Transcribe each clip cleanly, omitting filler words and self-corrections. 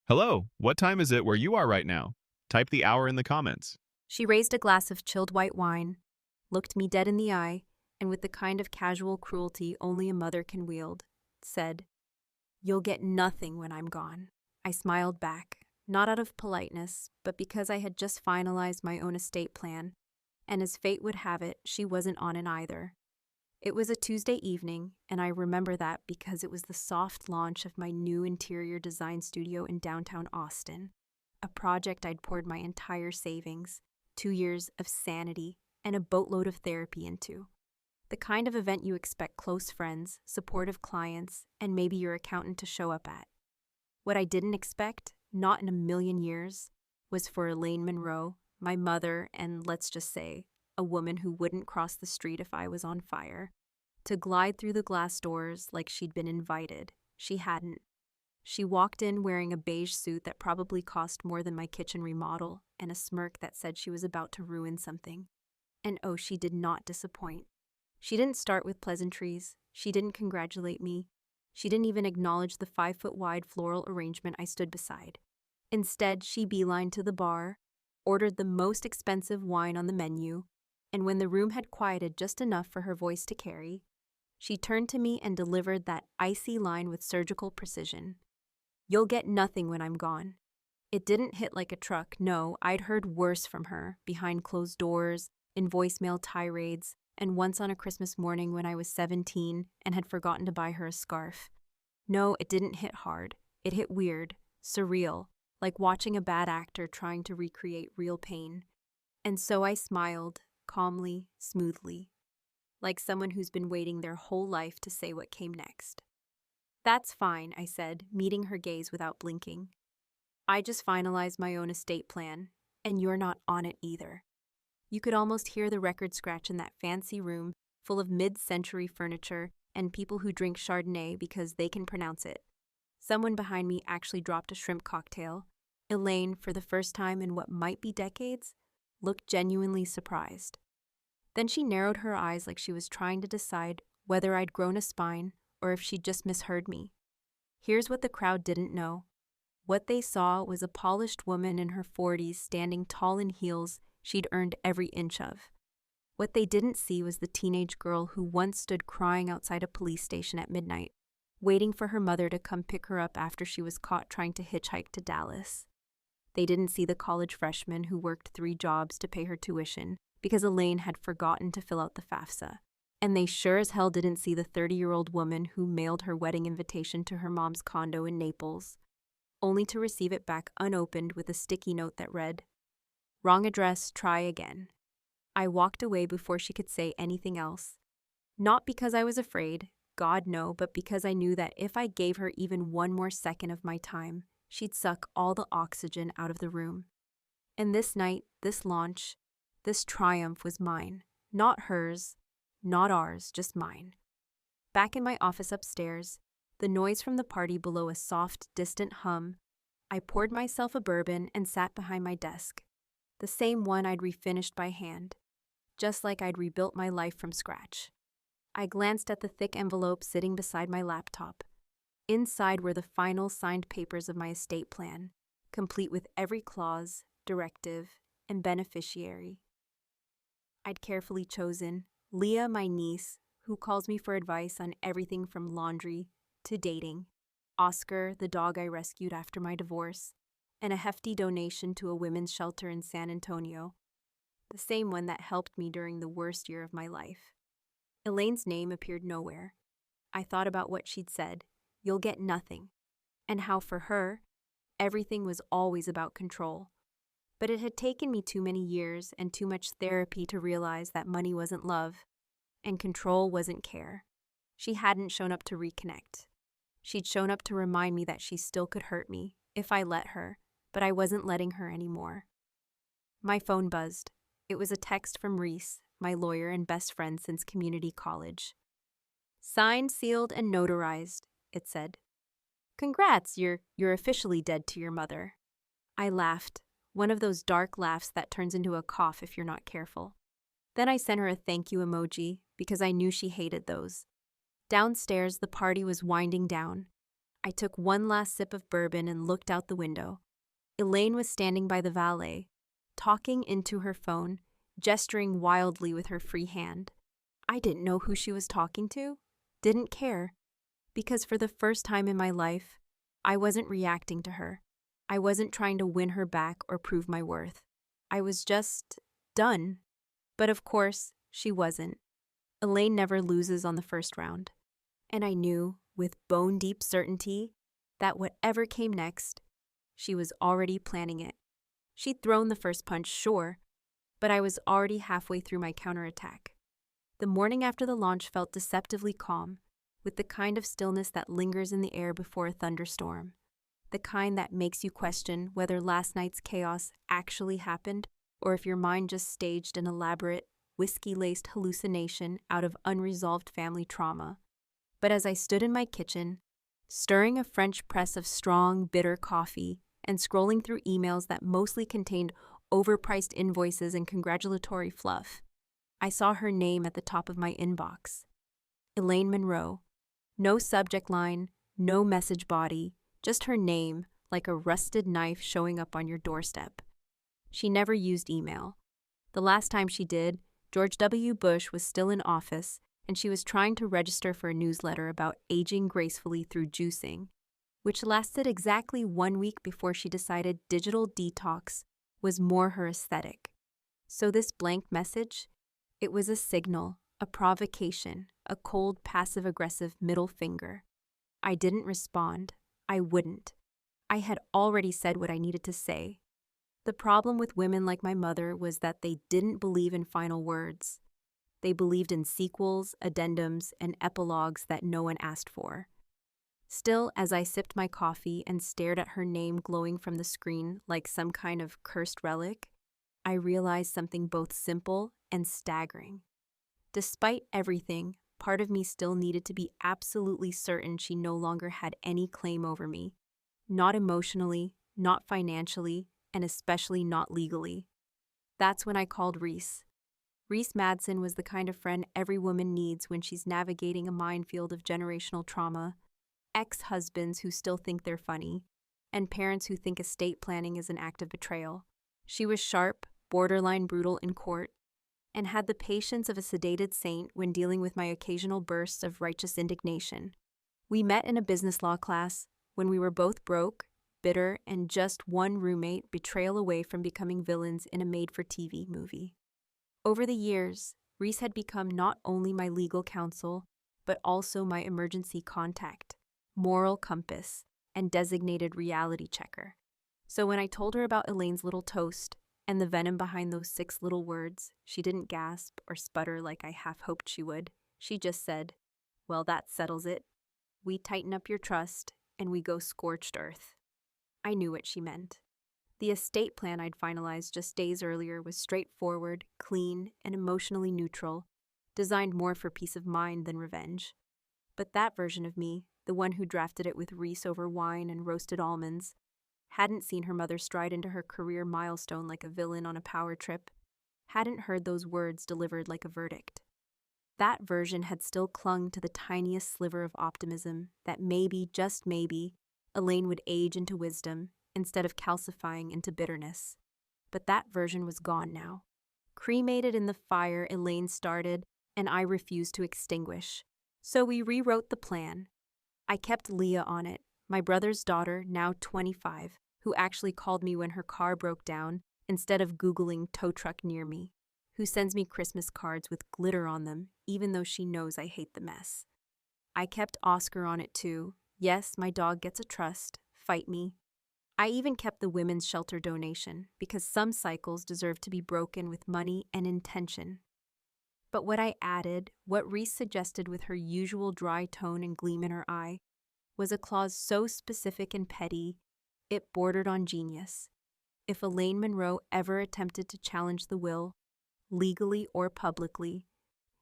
Hello, what time is it where you are right now? Type the hour in the comments. She raised a glass of chilled white wine, looked me dead in the eye, and with the kind of casual cruelty only a mother can wield, said, "You'll get nothing when I'm gone." I smiled back, not out of politeness, but because I had just finalized my own estate plan, and as fate would have it, she wasn't on it either. It was a Tuesday evening, and I remember that because it was the soft launch of my new interior design studio in downtown Austin, a project I'd poured my entire savings, 2 years of sanity, and a boatload of therapy into. The kind of event you expect close friends, supportive clients, and maybe your accountant to show up at. What I didn't expect, not in a million years, was for Elaine Monroe, my mother, and let's just say, a woman who wouldn't cross the street if I was on fire, to glide through the glass doors like she'd been invited. She hadn't. She walked in wearing a beige suit that probably cost more than my kitchen remodel and a smirk that said she was about to ruin something. And oh, she did not disappoint. She didn't start with pleasantries. She didn't congratulate me. She didn't even acknowledge the 5-foot-wide floral arrangement I stood beside. Instead, she beelined to the bar, ordered the most expensive wine on the menu, and when the room had quieted just enough for her voice to carry, she turned to me and delivered that icy line with surgical precision. "You'll get nothing when I'm gone." It didn't hit like a truck, no, I'd heard worse from her, behind closed doors, in voicemail tirades, and once on a Christmas morning when I was 17 and had forgotten to buy her a scarf. No, it didn't hit hard. It hit weird, surreal, like watching a bad actor trying to recreate real pain. And so I smiled, calmly, smoothly, like someone who's been waiting their whole life to say what came next. "That's fine," I said, meeting her gaze without blinking. "I just finalized my own estate plan, and you're not on it either." You could almost hear the record scratch in that fancy room full of mid-century furniture and people who drink Chardonnay because they can pronounce it. Someone behind me actually dropped a shrimp cocktail. Elaine, for the first time in what might be decades, looked genuinely surprised. Then she narrowed her eyes like she was trying to decide whether I'd grown a spine or if she'd just misheard me. Here's what the crowd didn't know. What they saw was a polished woman in her 40s standing tall in heels she'd earned every inch of. What they didn't see was the teenage girl who once stood crying outside a police station at midnight, waiting for her mother to come pick her up after she was caught trying to hitchhike to Dallas. They didn't see the college freshman who worked 3 jobs to pay her tuition because Elaine had forgotten to fill out the FAFSA. And they sure as hell didn't see the 30-year-old woman who mailed her wedding invitation to her mom's condo in Naples, only to receive it back unopened with a sticky note that read, "Wrong address, try again." I walked away before she could say anything else. Not because I was afraid, God no, but because I knew that if I gave her even one more second of my time, she'd suck all the oxygen out of the room. And this night, this launch, this triumph was mine, not hers, not ours, just mine. Back in my office upstairs, the noise from the party below a soft, distant hum, I poured myself a bourbon and sat behind my desk, the same one I'd refinished by hand, just like I'd rebuilt my life from scratch. I glanced at the thick envelope sitting beside my laptop. Inside were the final signed papers of my estate plan, complete with every clause, directive, and beneficiary. I'd carefully chosen Leah, my niece, who calls me for advice on everything from laundry to dating, Oscar, the dog I rescued after my divorce, and a hefty donation to a women's shelter in San Antonio, the same one that helped me during the worst year of my life. Elaine's name appeared nowhere. I thought about what she'd said, "You'll get nothing," and how for her, everything was always about control. But it had taken me too many years and too much therapy to realize that money wasn't love, and control wasn't care. She hadn't shown up to reconnect. She'd shown up to remind me that she still could hurt me, if I let her, but I wasn't letting her anymore. My phone buzzed. It was a text from Reese, my lawyer and best friend since community college. "Signed, sealed, and notarized," it said. "Congrats, you're officially dead to your mother." I laughed, one of those dark laughs that turns into a cough if you're not careful. Then I sent her a thank you emoji because I knew she hated those. Downstairs, the party was winding down. I took one last sip of bourbon and looked out the window. Elaine was standing by the valet, talking into her phone, gesturing wildly with her free hand. I didn't know who she was talking to, didn't care, because for the first time in my life, I wasn't reacting to her. I wasn't trying to win her back or prove my worth. I was just done. But of course, she wasn't. Elaine never loses on the first round. And I knew, with bone-deep certainty, that whatever came next, she was already planning it. She'd thrown the first punch, sure, but I was already halfway through my counterattack. The morning after the launch felt deceptively calm, with the kind of stillness that lingers in the air before a thunderstorm, the kind that makes you question whether last night's chaos actually happened or if your mind just staged an elaborate, whiskey-laced hallucination out of unresolved family trauma. But as I stood in my kitchen, stirring a French press of strong, bitter coffee and scrolling through emails that mostly contained overpriced invoices and congratulatory fluff, I saw her name at the top of my inbox. Elaine Monroe. No subject line, no message body, just her name, like a rusted knife showing up on your doorstep. She never used email. The last time she did, George W. Bush was still in office, and she was trying to register for a newsletter about aging gracefully through juicing, which lasted exactly 1 week before she decided digital detox was more her aesthetic. So this blank message, it was a signal, a provocation, a cold, passive-aggressive middle finger. I didn't respond. I wouldn't. I had already said what I needed to say. The problem with women like my mother was that they didn't believe in final words. They believed in sequels, addendums, and epilogues that no one asked for. Still, as I sipped my coffee and stared at her name glowing from the screen like some kind of cursed relic, I realized something both simple and staggering. Despite everything, part of me still needed to be absolutely certain she no longer had any claim over me. Not emotionally, not financially, and especially not legally. That's when I called Reese. Reese Madsen was the kind of friend every woman needs when she's navigating a minefield of generational trauma, ex-husbands who still think they're funny, and parents who think estate planning is an act of betrayal. She was sharp, borderline brutal in court, and had the patience of a sedated saint when dealing with my occasional bursts of righteous indignation. We met in a business law class when we were both broke, bitter, and just one roommate betrayal away from becoming villains in a made-for-TV movie. Over the years, Reese had become not only my legal counsel, but also my emergency contact, moral compass, and designated reality checker. So when I told her about Elaine's little toast and the venom behind those 6 little words, she didn't gasp or sputter like I half hoped she would. She just said, "Well, that settles it. We tighten up your trust, and we go scorched earth." I knew what she meant. The estate plan I'd finalized just days earlier was straightforward, clean, and emotionally neutral, designed more for peace of mind than revenge. But that version of me, the one who drafted it with Reese over wine and roasted almonds, hadn't seen her mother stride into her career milestone like a villain on a power trip, hadn't heard those words delivered like a verdict. That version had still clung to the tiniest sliver of optimism that maybe, just maybe, Elaine would age into wisdom instead of calcifying into bitterness. But that version was gone now. Cremated in the fire Elaine started and I refused to extinguish. So we rewrote the plan. I kept Leah on it, my brother's daughter, now 25, who actually called me when her car broke down instead of Googling tow truck near me, who sends me Christmas cards with glitter on them even though she knows I hate the mess. I kept Oscar on it too. Yes, my dog gets a trust. Fight me. I even kept the women's shelter donation because some cycles deserve to be broken with money and intention. But what I added, what Reese suggested with her usual dry tone and gleam in her eye, was a clause so specific and petty, it bordered on genius. If Elaine Monroe ever attempted to challenge the will, legally or publicly,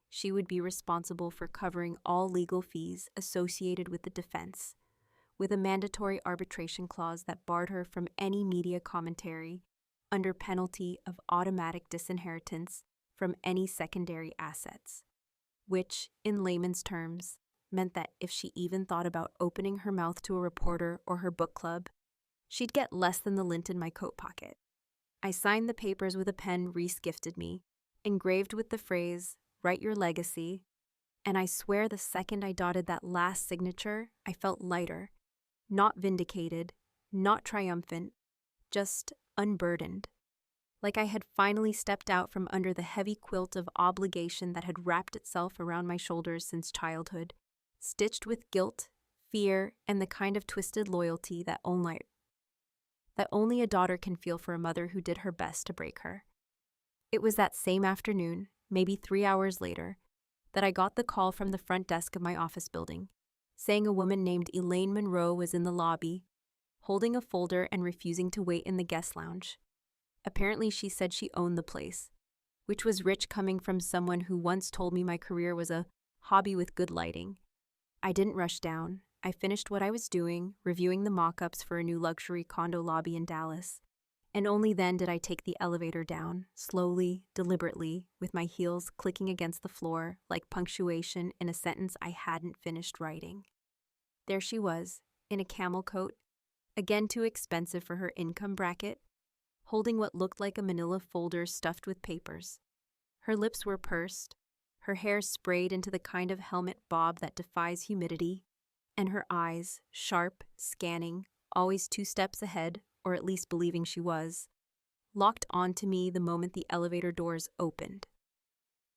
she would be responsible for covering all legal fees associated with the defense, with a mandatory arbitration clause that barred her from any media commentary under penalty of automatic disinheritance from any secondary assets, which, in layman's terms, meant that if she even thought about opening her mouth to a reporter or her book club, she'd get less than the lint in my coat pocket. I signed the papers with a pen Reese gifted me, engraved with the phrase, "Write your legacy," and I swear the second I dotted that last signature, I felt lighter, not vindicated, not triumphant, just unburdened. Like I had finally stepped out from under the heavy quilt of obligation that had wrapped itself around my shoulders since childhood, stitched with guilt, fear, and the kind of twisted loyalty that only a daughter can feel for a mother who did her best to break her. It was that same afternoon, maybe 3 hours later, that I got the call from the front desk of my office building, saying a woman named Elaine Monroe was in the lobby, holding a folder and refusing to wait in the guest lounge. Apparently, she said she owned the place, which was rich coming from someone who once told me my career was a hobby with good lighting. I didn't rush down. I finished what I was doing, reviewing the mock-ups for a new luxury condo lobby in Dallas, and only then did I take the elevator down, slowly, deliberately, with my heels clicking against the floor like punctuation in a sentence I hadn't finished writing. There she was, in a camel coat, again too expensive for her income bracket, holding what looked like a manila folder stuffed with papers. Her lips were pursed, her hair sprayed into the kind of helmet bob that defies humidity, and her eyes, sharp, scanning, always 2 steps ahead, or at least believing she was, locked onto me the moment the elevator doors opened.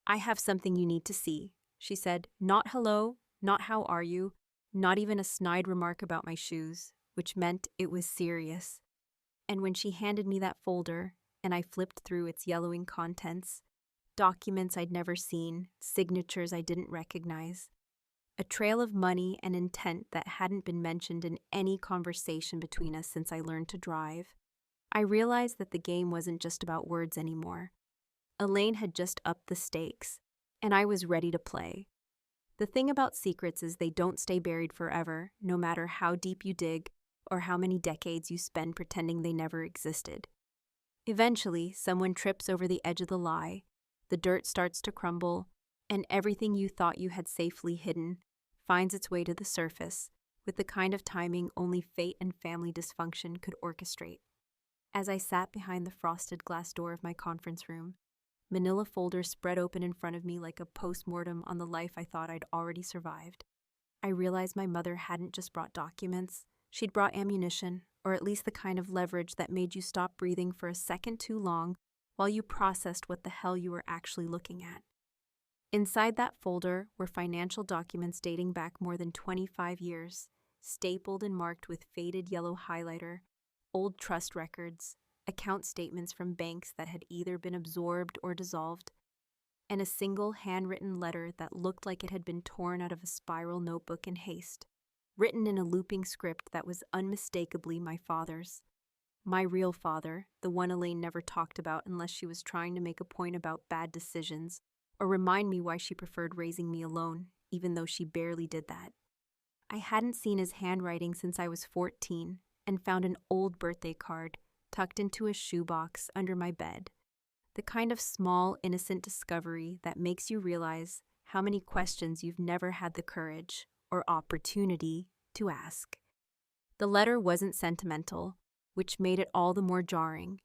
"I have something you need to see," she said. Not hello, not how are you, not even a snide remark about my shoes, which meant it was serious. And when she handed me that folder, and I flipped through its yellowing contents, documents I'd never seen, signatures I didn't recognize, a trail of money and intent that hadn't been mentioned in any conversation between us since I learned to drive, I realized that the game wasn't just about words anymore. Elaine had just upped the stakes, and I was ready to play. The thing about secrets is they don't stay buried forever, no matter how deep you dig or how many decades you spend pretending they never existed. Eventually, someone trips over the edge of the lie, the dirt starts to crumble, and everything you thought you had safely hidden finds its way to the surface with the kind of timing only fate and family dysfunction could orchestrate. As I sat behind the frosted glass door of my conference room, manila folders spread open in front of me like a post-mortem on the life I thought I'd already survived, I realized my mother hadn't just brought documents, she'd brought ammunition, or at least the kind of leverage that made you stop breathing for a second too long while you processed what the hell you were actually looking at. Inside that folder were financial documents dating back more than 25 years, stapled and marked with faded yellow highlighter, old trust records, account statements from banks that had either been absorbed or dissolved, and a single handwritten letter that looked like it had been torn out of a spiral notebook in haste, written in a looping script that was unmistakably my father's. My real father, the one Elaine never talked about unless she was trying to make a point about bad decisions, or remind me why she preferred raising me alone, even though she barely did that. I hadn't seen his handwriting since I was 14 and found an old birthday card tucked into a shoebox under my bed. The kind of small, innocent discovery that makes you realize how many questions you've never had the courage or opportunity to ask. The letter wasn't sentimental, which made it all the more jarring.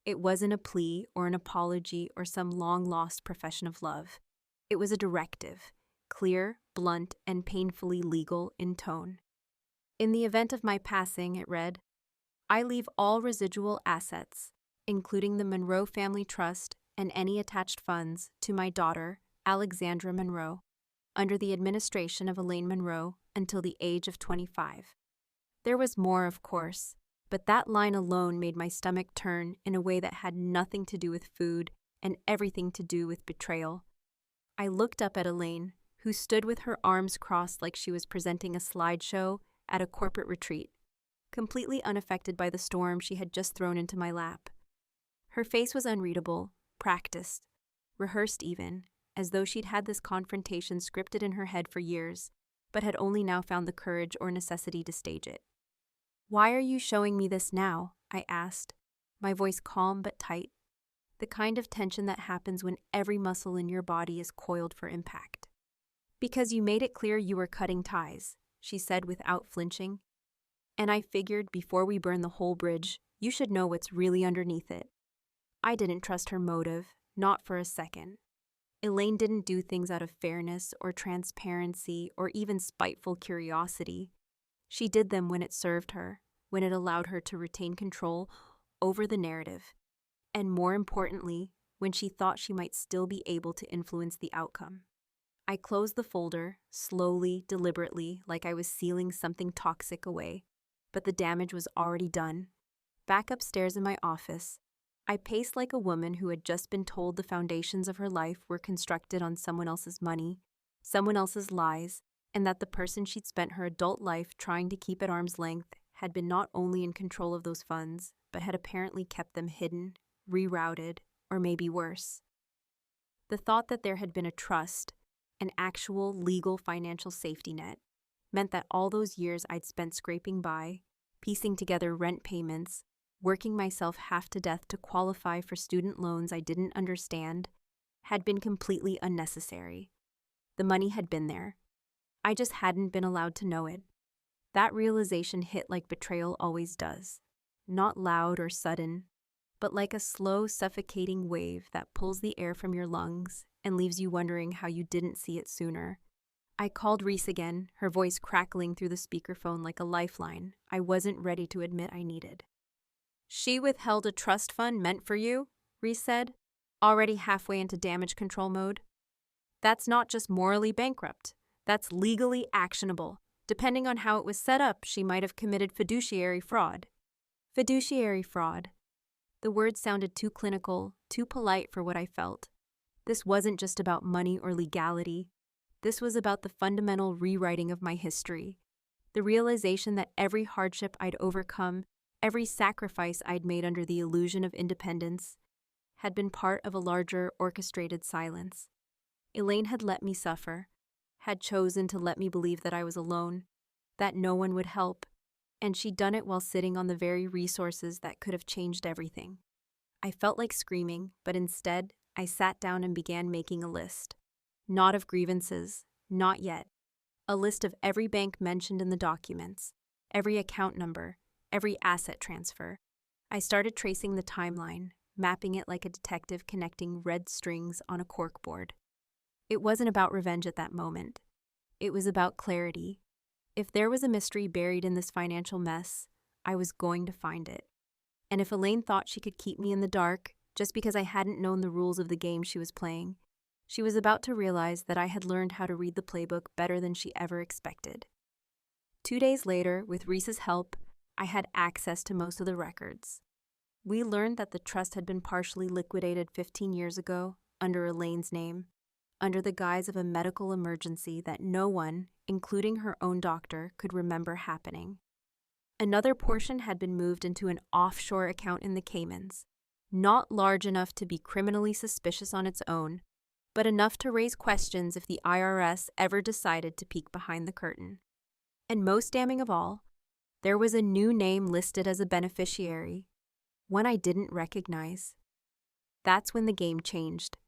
It wasn't a plea or an apology or some long-lost profession of love. It was a directive, clear, blunt, and painfully legal in tone. In the event of my passing, it read, I leave all residual assets, including the Monroe Family Trust and any attached funds, to my daughter, Alexandra Monroe, under the administration of Elaine Monroe until the age of 25. There was more, of course, but that line alone made my stomach turn in a way that had nothing to do with food and everything to do with betrayal. I looked up at Elaine, who stood with her arms crossed like she was presenting a slideshow at a corporate retreat, completely unaffected by the storm she had just thrown into my lap. Her face was unreadable, practiced, rehearsed even, as though she'd had this confrontation scripted in her head for years, but had only now found the courage or necessity to stage it. Why are you showing me this now? I asked, my voice calm but tight, the kind of tension that happens when every muscle in your body is coiled for impact. Because you made it clear you were cutting ties, she said without flinching. And I figured before we burn the whole bridge, you should know what's really underneath it. I didn't trust her motive, not for a second. Elaine didn't do things out of fairness or transparency or even spiteful curiosity. She did them when it served her, when it allowed her to retain control over the narrative, and more importantly, when she thought she might still be able to influence the outcome. I closed the folder, slowly, deliberately, like I was sealing something toxic away, but the damage was already done. Back upstairs in my office, I paced like a woman who had just been told the foundations of her life were constructed on someone else's money, someone else's lies, and that the person she'd spent her adult life trying to keep at arm's length had been not only in control of those funds, but had apparently kept them hidden, rerouted, or maybe worse. The thought that there had been a trust, an actual legal financial safety net, meant that all those years I'd spent scraping by, piecing together rent payments, working myself half to death to qualify for student loans I didn't understand, had been completely unnecessary. The money had been there. I just hadn't been allowed to know it. That realization hit like betrayal always does. Not loud or sudden, but like a slow, suffocating wave that pulls the air from your lungs and leaves you wondering how you didn't see it sooner. I called Reese again, her voice crackling through the speakerphone like a lifeline I wasn't ready to admit I needed. She withheld a trust fund meant for you, Reese said, already halfway into damage control mode. That's not just morally bankrupt. That's legally actionable. Depending on how it was set up, she might have committed fiduciary fraud. Fiduciary fraud. The word sounded too clinical, too polite for what I felt. This wasn't just about money or legality. This was about the fundamental rewriting of my history. The realization that every hardship I'd overcome, every sacrifice I'd made under the illusion of independence, had been part of a larger orchestrated silence. Elaine had let me suffer, had chosen to let me believe that I was alone, that no one would help, and she'd done it while sitting on the very resources that could have changed everything. I felt like screaming, but instead, I sat down and began making a list. Not of grievances, not yet. A list of every bank mentioned in the documents, every account number, every asset transfer. I started tracing the timeline, mapping it like a detective connecting red strings on a corkboard. It wasn't about revenge at that moment. It was about clarity. If there was a mystery buried in this financial mess, I was going to find it. And if Elaine thought she could keep me in the dark just because I hadn't known the rules of the game she was playing, she was about to realize that I had learned how to read the playbook better than she ever expected. 2 days later, with Reese's help, I had access to most of the records. We learned that the trust had been partially liquidated 15 years ago under Elaine's name, under the guise of a medical emergency that no one, including her own doctor, could remember happening. Another portion had been moved into an offshore account in the Caymans, not large enough to be criminally suspicious on its own, but enough to raise questions if the IRS ever decided to peek behind the curtain. And most damning of all, there was a new name listed as a beneficiary, one I didn't recognize. That's when the game changed.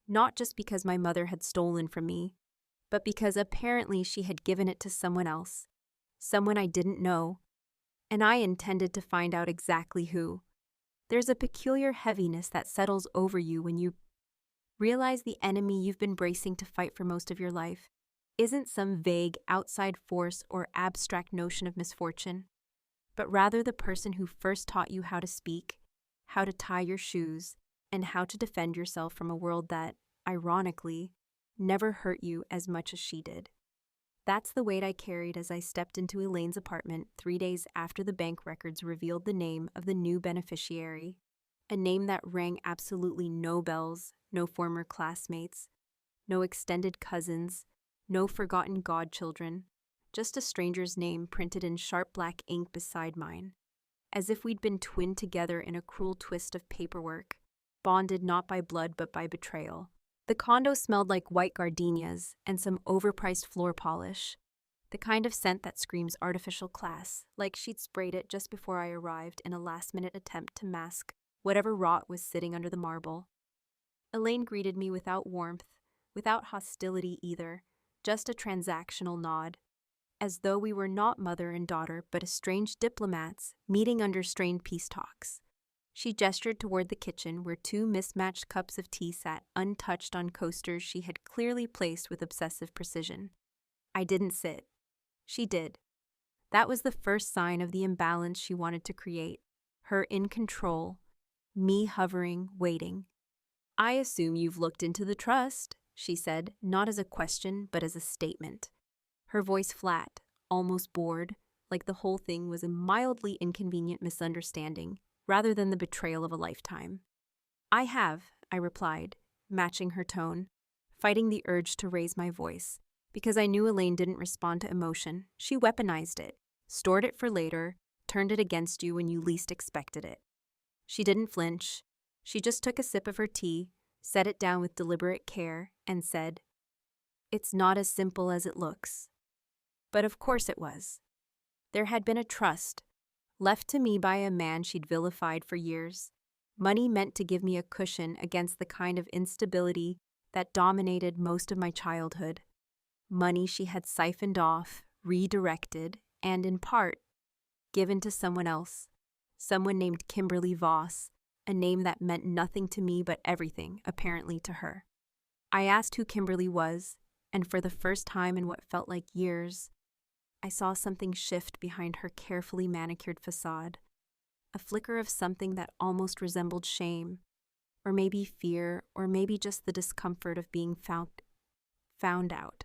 Not just because my mother had stolen from me, but because apparently she had given it to someone else, someone I didn't know, and I intended to find out exactly who. There's a peculiar heaviness that settles over you when you realize the enemy you've been bracing to fight for most of your life isn't some vague outside force or abstract notion of misfortune, but rather the person who first taught you how to speak, how to tie your shoes, and how to defend yourself from a world that, ironically, never hurt you as much as she did. That's the weight I carried as I stepped into Elaine's apartment 3 days after the bank records revealed the name of the new beneficiary, a name that rang absolutely no bells, no former classmates, no extended cousins, no forgotten godchildren, just a stranger's name printed in sharp black ink beside mine, as if we'd been twinned together in a cruel twist of paperwork, bonded not by blood but by betrayal. The condo smelled like white gardenias and some overpriced floor polish, the kind of scent that screams artificial class, like she'd sprayed it just before I arrived in a last-minute attempt to mask whatever rot was sitting under the marble. Elaine greeted me without warmth, without hostility either, just a transactional nod, as though we were not mother and daughter but estranged diplomats meeting under strained peace talks. She gestured toward the kitchen where two mismatched cups of tea sat untouched on coasters she had clearly placed with obsessive precision. I didn't sit. She did. That was the first sign of the imbalance she wanted to create. Her in control, me hovering, waiting. "I assume you've looked into the trust," she said, not as a question but as a statement. Her voice flat, almost bored, like the whole thing was a mildly inconvenient misunderstanding, rather than the betrayal of a lifetime. "I have," I replied, matching her tone, fighting the urge to raise my voice, because I knew Elaine didn't respond to emotion. She weaponized it, stored it for later, turned it against you when you least expected it. She didn't flinch. She just took a sip of her tea, set it down with deliberate care, and said, "It's not as simple as it looks." But of course it was. There had been a trust, left to me by a man she'd vilified for years. Money meant to give me a cushion against the kind of instability that dominated most of my childhood. Money she had siphoned off, redirected, and in part, given to someone else. Someone named Kimberly Voss, a name that meant nothing to me but everything, apparently, to her. I asked who Kimberly was, and for the first time in what felt like years, I saw something shift behind her carefully manicured facade. A flicker of something that almost resembled shame, or maybe fear, or maybe just the discomfort of being found out.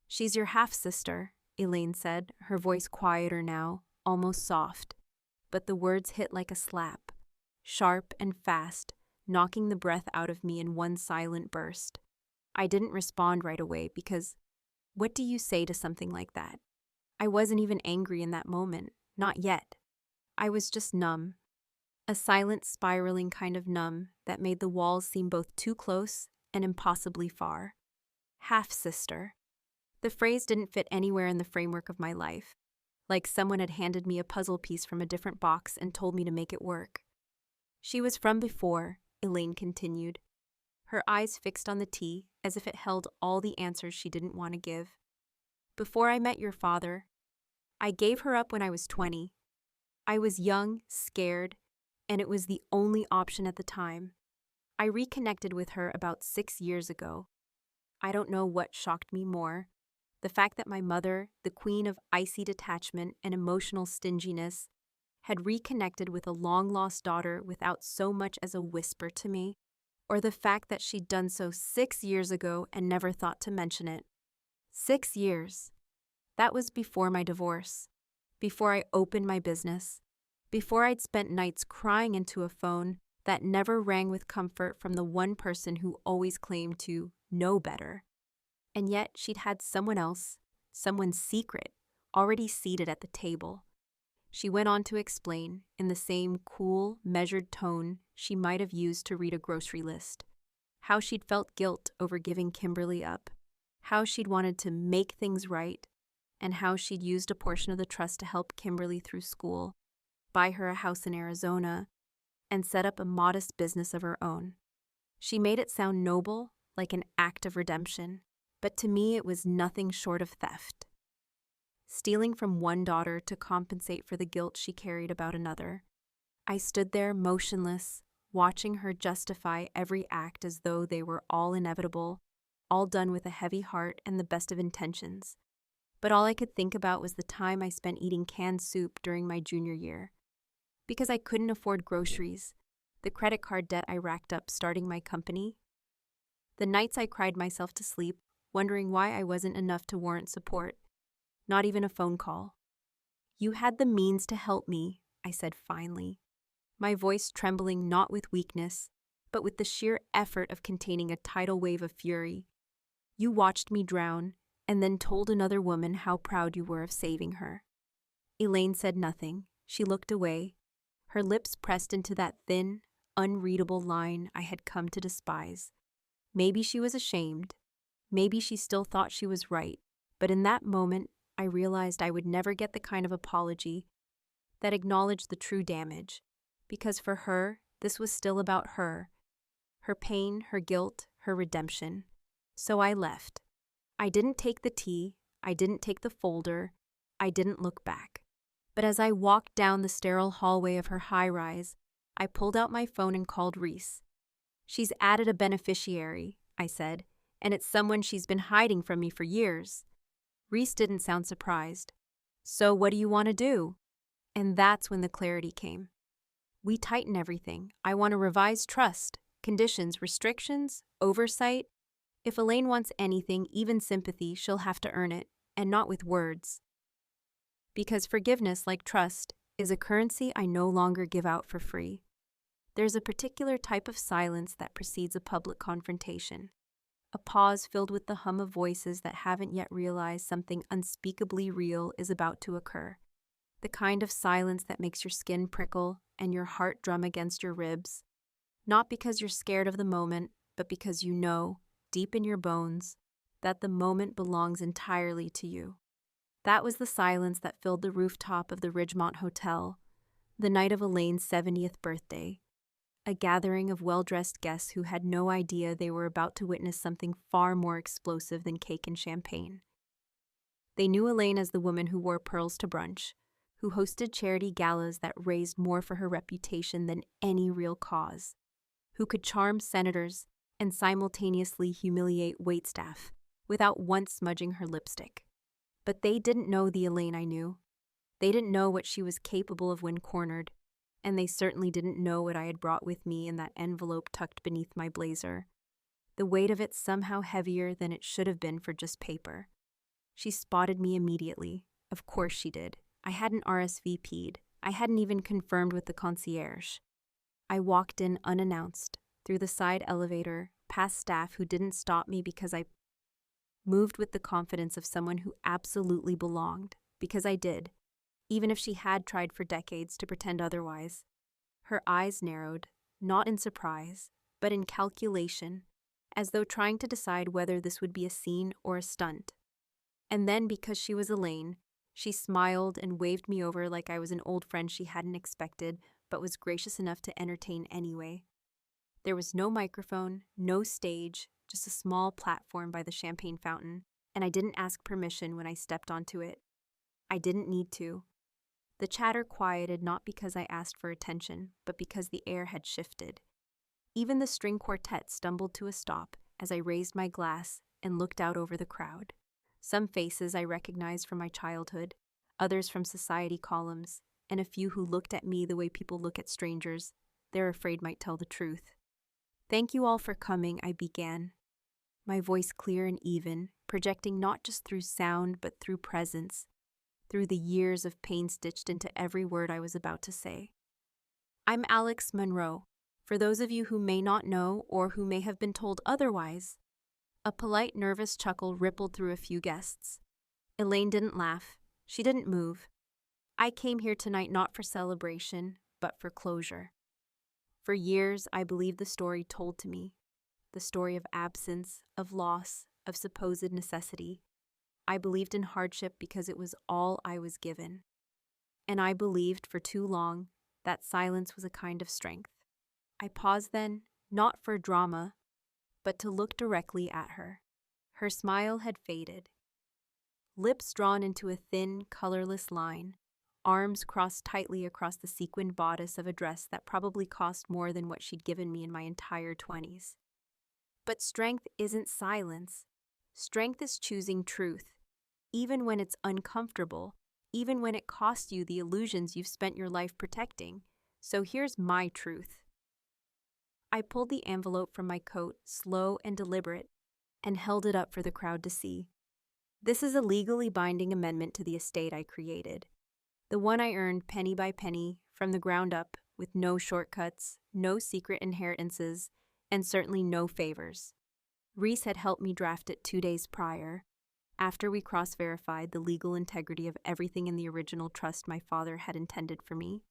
"She's your half-sister," Elaine said, her voice quieter now, almost soft. But the words hit like a slap, sharp and fast, knocking the breath out of me in one silent burst. I didn't respond right away because, what do you say to something like that? I wasn't even angry in that moment, not yet. I was just numb. A silent, spiraling kind of numb that made the walls seem both too close and impossibly far. Half-sister. The phrase didn't fit anywhere in the framework of my life, like someone had handed me a puzzle piece from a different box and told me to make it work. "She was from before," Elaine continued, her eyes fixed on the tea as if it held all the answers she didn't want to give. "Before I met your father, I gave her up when I was 20. I was young, scared, and it was the only option at the time. I reconnected with her about 6 years ago. I don't know what shocked me more. The fact that my mother, the queen of icy detachment and emotional stinginess, had reconnected with a long-lost daughter without so much as a whisper to me, or the fact that she'd done so 6 years ago and never thought to mention it. 6 years. That was before my divorce, before I opened my business, before I'd spent nights crying into a phone that never rang with comfort from the one person who always claimed to know better. And yet she'd had someone else, someone secret, already seated at the table. She went on to explain, in the same cool, measured tone she might have used to read a grocery list, how she'd felt guilt over giving Kimberly up, how she'd wanted to make things right, and how she'd used a portion of the trust to help Kimberly through school, buy her a house in Arizona, and set up a modest business of her own. She made it sound noble, like an act of redemption, but to me it was nothing short of theft. Stealing from one daughter to compensate for the guilt she carried about another. I stood there motionless, watching her justify every act as though they were all inevitable, all done with a heavy heart and the best of intentions. But all I could think about was the time I spent eating canned soup during my junior year. Because I couldn't afford groceries, the credit card debt I racked up starting my company, the nights I cried myself to sleep, wondering why I wasn't enough to warrant support, not even a phone call. "You had the means to help me," I said finally, my voice trembling not with weakness, but with the sheer effort of containing a tidal wave of fury. "You watched me drown, and then told another woman how proud you were of saving her." Elaine said nothing. She looked away, her lips pressed into that thin, unreadable line I had come to despise. Maybe she was ashamed. Maybe she still thought she was right. But in that moment, I realized I would never get the kind of apology that acknowledged the true damage, because for her, this was still about her pain, her guilt, her redemption. So I left. I didn't take the tea, I didn't take the folder, I didn't look back. But as I walked down the sterile hallway of her high-rise, I pulled out my phone and called Reese. "She's added a beneficiary," I said, "and it's someone she's been hiding from me for years." Reese didn't sound surprised. "So what do you want to do?" And that's when the clarity came. "We tighten everything. I want to revise trust, conditions, restrictions, oversight. If Elaine wants anything, even sympathy, she'll have to earn it, and not with words. Because forgiveness, like trust, is a currency I no longer give out for free. There's a particular type of silence that precedes a public confrontation. A pause filled with the hum of voices that haven't yet realized something unspeakably real is about to occur. The kind of silence that makes your skin prickle and your heart drum against your ribs. Not because you're scared of the moment, but because you know, deep in your bones, that the moment belongs entirely to you. That was the silence that filled the rooftop of the Ridgemont Hotel, the night of Elaine's 70th birthday. A gathering of well-dressed guests who had no idea they were about to witness something far more explosive than cake and champagne. They knew Elaine as the woman who wore pearls to brunch, who hosted charity galas that raised more for her reputation than any real cause, who could charm senators and simultaneously humiliate waitstaff without once smudging her lipstick. But they didn't know the Elaine I knew. They didn't know what she was capable of when cornered, and they certainly didn't know what I had brought with me in that envelope tucked beneath my blazer. The weight of it somehow heavier than it should have been for just paper. She spotted me immediately. Of course she did. I hadn't RSVP'd. I hadn't even confirmed with the concierge. I walked in unannounced, through the side elevator, past staff who didn't stop me because I moved with the confidence of someone who absolutely belonged, because I did, even if she had tried for decades to pretend otherwise. Her eyes narrowed, not in surprise, but in calculation, as though trying to decide whether this would be a scene or a stunt. And then, because she was Elaine, she smiled and waved me over like I was an old friend she hadn't expected, but was gracious enough to entertain anyway. There was no microphone, no stage, just a small platform by the champagne fountain, and I didn't ask permission when I stepped onto it. I didn't need to. The chatter quieted not because I asked for attention, but because the air had shifted. Even the string quartet stumbled to a stop as I raised my glass and looked out over the crowd. Some faces I recognized from my childhood, others from society columns, and a few who looked at me the way people look at strangers, they're afraid might tell the truth. "Thank you all for coming," I began, my voice clear and even, projecting not just through sound but through presence, through the years of pain stitched into every word I was about to say. "I'm Alex Monroe, for those of you who may not know or who may have been told otherwise." A polite, nervous chuckle rippled through a few guests. Elaine didn't laugh. She didn't move. "I came here tonight not for celebration, but for closure. For years, I believed the story told to me, the story of absence, of loss, of supposed necessity. I believed in hardship because it was all I was given. And I believed for too long that silence was a kind of strength. I paused then, not for drama, but to look directly at her. Her smile had faded. Lips drawn into a thin, colorless line, arms crossed tightly across the sequined bodice of a dress that probably cost more than what she'd given me in my entire 20s. But strength isn't silence. Strength is choosing truth, even when it's uncomfortable, even when it costs you the illusions you've spent your life protecting. So here's my truth. I pulled the envelope from my coat, slow and deliberate, and held it up for the crowd to see. This is a legally binding amendment to the estate I created. The one I earned penny by penny, from the ground up, with no shortcuts, no secret inheritances, and certainly no favors. Reese had helped me draft it 2 days prior, after we cross-verified the legal integrity of everything in the original trust my father had intended for me,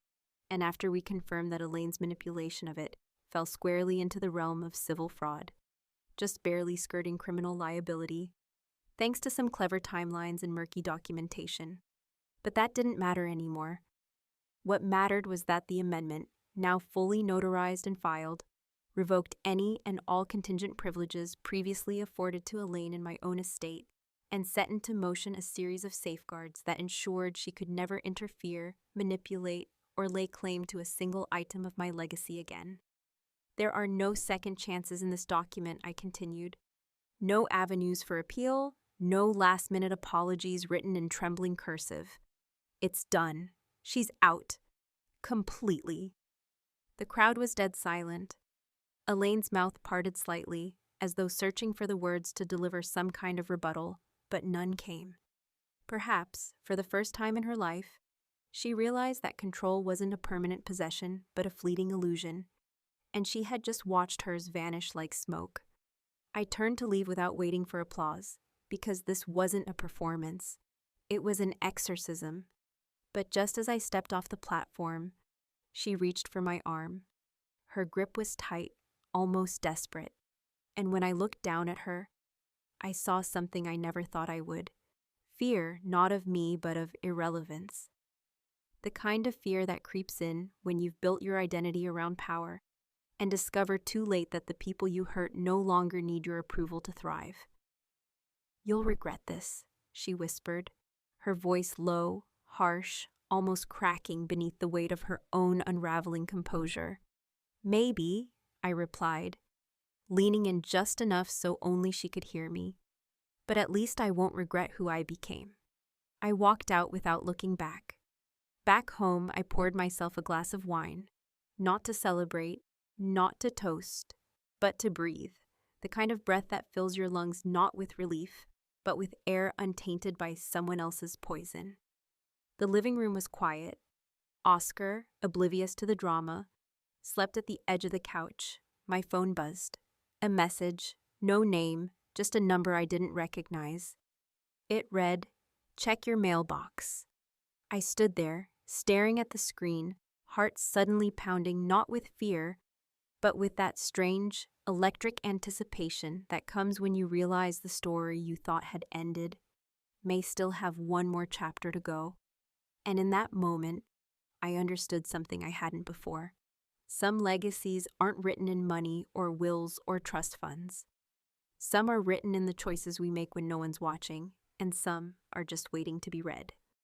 and after we confirmed that Elaine's manipulation of it fell squarely into the realm of civil fraud, just barely skirting criminal liability, thanks to some clever timelines and murky documentation. But that didn't matter anymore. What mattered was that the amendment, now fully notarized and filed, revoked any and all contingent privileges previously afforded to Elaine in my own estate and set into motion a series of safeguards that ensured she could never interfere, manipulate, or lay claim to a single item of my legacy again. There are no second chances in this document, I continued. No avenues for appeal, no last-minute apologies written in trembling cursive. It's done. She's out. Completely. The crowd was dead silent. Elaine's mouth parted slightly, as though searching for the words to deliver some kind of rebuttal, but none came. Perhaps, for the first time in her life, she realized that control wasn't a permanent possession, but a fleeting illusion, and she had just watched hers vanish like smoke. I turned to leave without waiting for applause, because this wasn't a performance. It was an exorcism. But just as I stepped off the platform, she reached for my arm. Her grip was tight, almost desperate, and when I looked down at her, I saw something I never thought I would. Fear, not of me, but of irrelevance. The kind of fear that creeps in when you've built your identity around power and discover too late that the people you hurt no longer need your approval to thrive. "You'll regret this," she whispered, her voice low, harsh, almost cracking beneath the weight of her own unraveling composure. "Maybe," I replied, leaning in just enough so only she could hear me. "But at least I won't regret who I became." I walked out without looking back. Back home, I poured myself a glass of wine, not to celebrate, not to toast, but to breathe, the kind of breath that fills your lungs not with relief, but with air untainted by someone else's poison. The living room was quiet. Oscar, oblivious to the drama, slept at the edge of the couch. My phone buzzed. A message, no name, just a number I didn't recognize. It read, "Check your mailbox." I stood there, staring at the screen, heart suddenly pounding not with fear, but with that strange, electric anticipation that comes when you realize the story you thought had ended may still have one more chapter to go. And in that moment, I understood something I hadn't before. Some legacies aren't written in money or wills or trust funds. Some are written in the choices we make when no one's watching, and some are just waiting to be read.